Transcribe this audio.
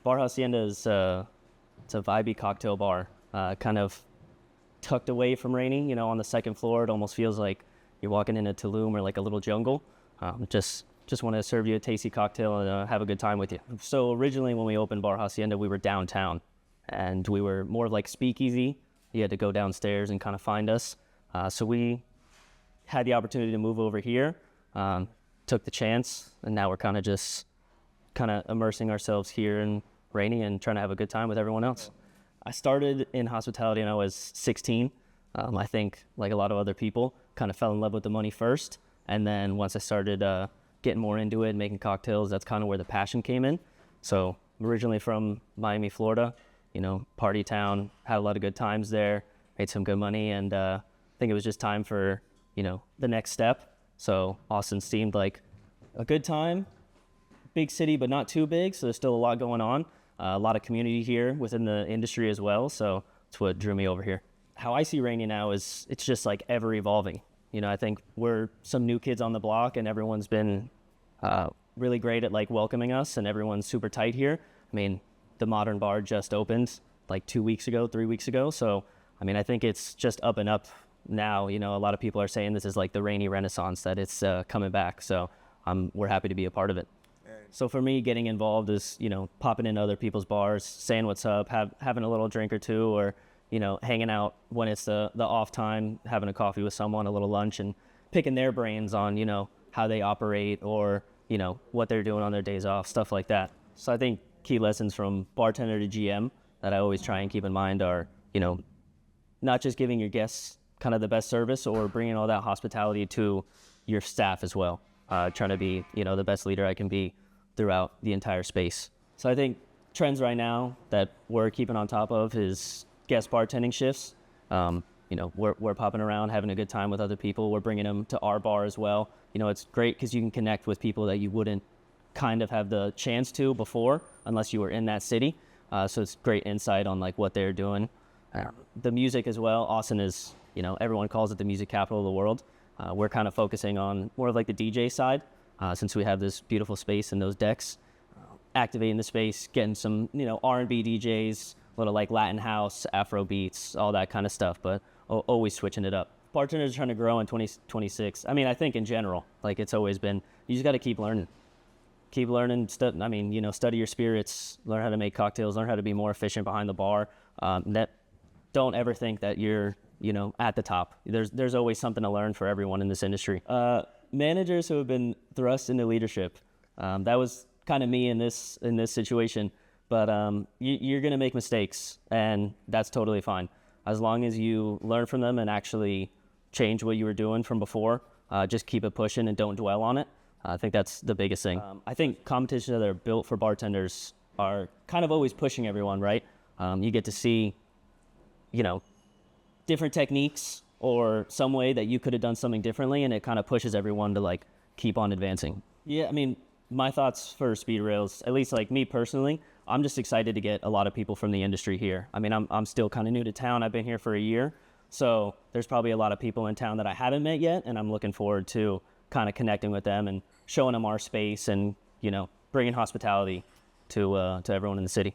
Bar Hacienda is it's a vibey cocktail bar, kind of tucked away from Rainey. On the second floor, it almost feels like you're walking into Tulum or like a little jungle. Just want to serve you a tasty cocktail and have a good time with you. So originally when we opened Bar Hacienda, we were downtown, and we were more of like speakeasy. You had to go downstairs and kind of find us. So we had the opportunity to move over here, took the chance, and now we're kind of immersing ourselves here in Rainey and trying to have a good time with everyone else. I started in hospitality when I was 16. I think, like a lot of other people, kind of fell in love with the money first. And then once I started getting more into it, making cocktails, that's kind of where the passion came in. So I'm originally from Miami, Florida, party town, had a lot of good times there, made some good money, and I think it was just time for, the next step. So Austin seemed like a good time, big city, but not too big. So there's still a lot going on, a lot of community here within the industry as well. So that's what drew me over here. How I see Rainey now is it's just like ever evolving. I think we're some new kids on the block, and everyone's been really great at like welcoming us, and everyone's super tight here. I mean, the Modern Bar just opened like 3 weeks ago. So, I think it's just up and up now. A lot of people are saying this is like the Rainey Renaissance, that it's coming back. So we're happy to be a part of it. So for me, getting involved is, popping into other people's bars, saying what's up, having a little drink or two, or, hanging out when it's the off time, having a coffee with someone, a little lunch, and picking their brains on, how they operate, or, what they're doing on their days off, stuff like that. So I think key lessons from bartender to GM that I always try and keep in mind are, not just giving your guests kind of the best service, or bringing all that hospitality to your staff as well. Trying to be, the best leader I can be throughout the entire space. So I think trends right now that we're keeping on top of is guest bartending shifts. We're popping around, having a good time with other people. We're bringing them to our bar as well. It's great because you can connect with people that you wouldn't kind of have the chance to before unless you were in that city. So it's great insight on like what they're doing. The music as well. Austin is, everyone calls it the music capital of the world. We're kind of focusing on more of like the DJ side, since we have this beautiful space and those decks. Activating the space, getting some, R&B DJs, a little like Latin house, Afro beats, all that kind of stuff, but always switching it up. Bartenders are trying to grow in 2026. I think in general, like it's always been, you just got to keep learning. Study your spirits, learn how to make cocktails, learn how to be more efficient behind the bar. Don't ever think that you're, at the top. There's always something to learn for everyone in this industry. Managers who have been thrust into leadership, that was kind of me in this situation. But you're going to make mistakes, and that's totally fine. As long as you learn from them and actually change what you were doing from before, just keep it pushing and don't dwell on it. I think that's the biggest thing. I think competitions that are built for bartenders are kind of always pushing everyone, right? You get to see, different techniques or some way that you could have done something differently, and it kind of pushes everyone to like keep on advancing. Yeah, my thoughts for Speed Railz, at least like me personally, I'm just excited to get a lot of people from the industry here. I'm still kind of new to town. I've been here for a year. So there's probably a lot of people in town that I haven't met yet, and I'm looking forward to kind of connecting with them and showing them our space and, bringing hospitality to everyone in the city.